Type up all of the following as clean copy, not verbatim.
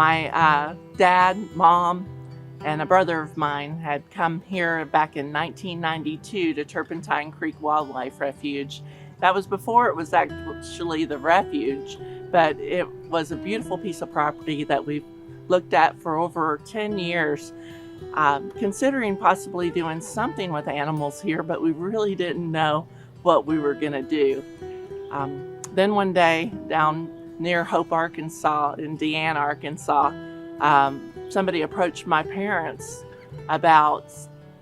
My dad, mom, and a brother of mine had come here back in 1992 to Turpentine Creek Wildlife Refuge. That was before it was actually the refuge, but it was a beautiful piece of property that we've looked at for over 10 years, considering possibly doing something with animals here, but we really didn't know what we were going to do. Then one day down near Hope, Arkansas, in Deanne, Arkansas, somebody approached my parents about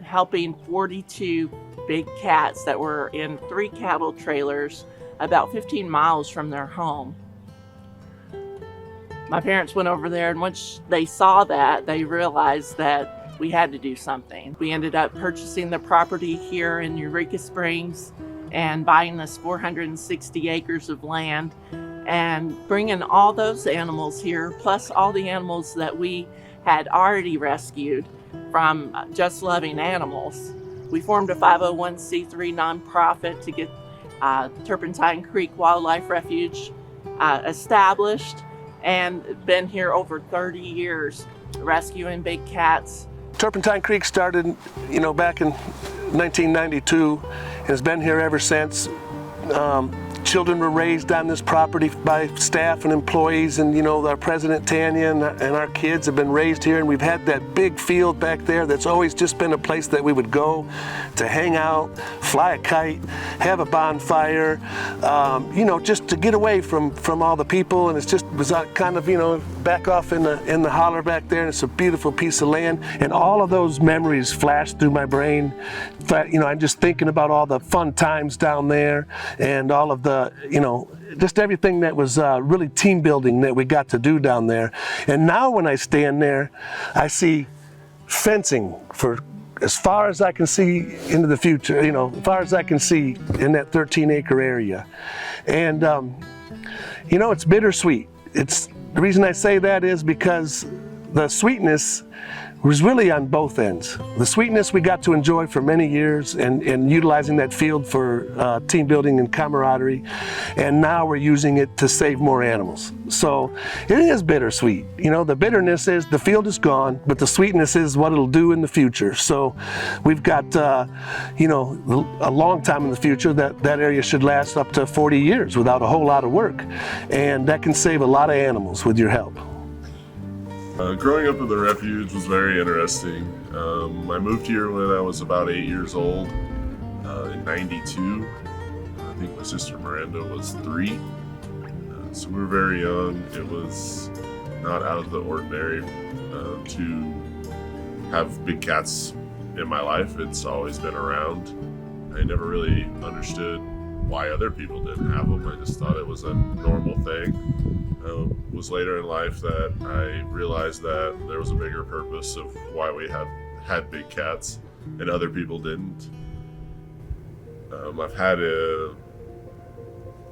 helping 42 big cats that were in 3 cattle trailers about 15 miles from their home. My parents went over there, and once they saw that, they realized that we had to do something. We ended up purchasing the property here in Eureka Springs and buying this 460 acres of land and bringing all those animals here, plus all the animals that we had already rescued from Just Loving Animals. We formed a 501c3 nonprofit to get Turpentine Creek Wildlife Refuge established, and been here over 30 years rescuing big cats. Turpentine Creek started, back in 1992 and has been here ever since. Children were raised on this property by staff and employees, and our president Tanya and our kids have been raised here, and we've had that big field back there that's always just been a place that we would go to hang out, fly a kite, have a bonfire, just to get away from all the people. And it was kind of back off in the holler back there, and it's a beautiful piece of land, and all of those memories flash through my brain. I'm just thinking about all the fun times down there and all of the just everything that was really team building that we got to do down there. And now when I stand there, I see fencing for as far as I can see into the future, as far as I can see in that 13-acre area. And, it's bittersweet. The reason I say that is because the sweetness was really on both ends. The sweetness we got to enjoy for many years and utilizing that field for team building and camaraderie, and now we're using it to save more animals. So it is bittersweet. The bitterness is the field is gone, but the sweetness is what it'll do in the future. So we've got, a long time in the future. That area should last up to 40 years without a whole lot of work, and that can save a lot of animals with your help. Growing up at the refuge was very interesting. I moved here when I was about 8 years old in '92. I think my sister Miranda was 3. So we were very young. It was not out of the ordinary to have big cats in my life. It's always been around. I never really understood why other people didn't have them. I just thought it was a normal thing. It was later in life that I realized that there was a bigger purpose of why we had big cats and other people didn't. I've had a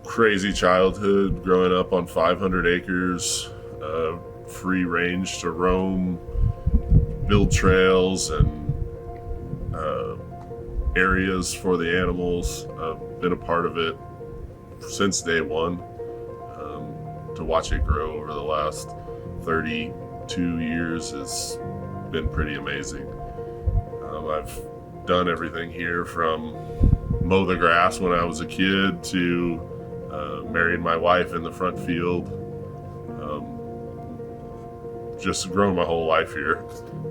crazy childhood growing up on 500 acres, free range to roam, build trails and areas for the animals. I've been a part of it since day one. To watch it grow over the last 32 years has been pretty amazing. I've done everything here from mow the grass when I was a kid to married my wife in the front field. Just grown my whole life here.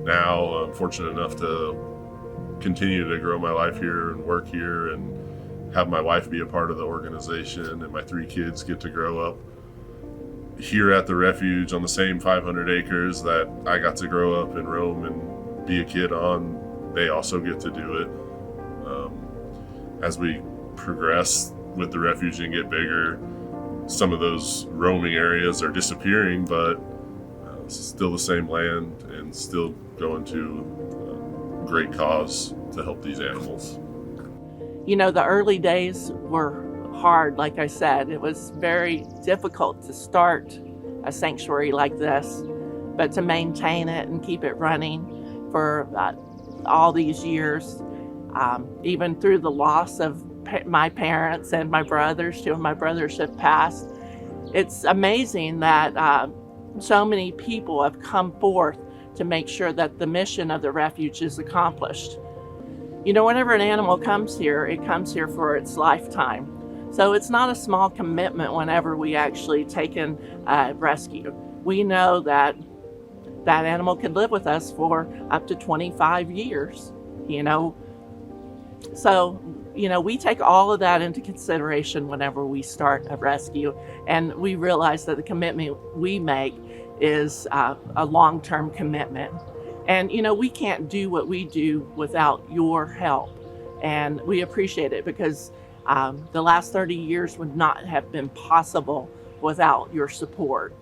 Now I'm fortunate enough to continue to grow my life here and work here and have my wife be a part of the organization, and my 3 kids get to grow up here at the refuge on the same 500 acres that I got to grow up and roam and be a kid on. They also get to do it. As we progress with the refuge and get bigger, some of those roaming areas are disappearing, but still the same land and still going to a great cause to help these animals. The early days were hard, like I said. It was very difficult to start a sanctuary like this, but to maintain it and keep it running for all these years, even through the loss of my parents and my brothers. 2 of my brothers have passed. It's amazing that so many people have come forth to make sure that the mission of the refuge is accomplished. You know, whenever an animal comes here, it comes here for its lifetime. So it's not a small commitment whenever we actually take in rescue. We know that that animal could live with us for up to 25 years, you know. So, you know, we take all of that into consideration whenever we start a rescue, and we realize that the commitment we make is a long-term commitment. And, you know, we can't do what we do without your help, and we appreciate it because the last 30 years would not have been possible without your support.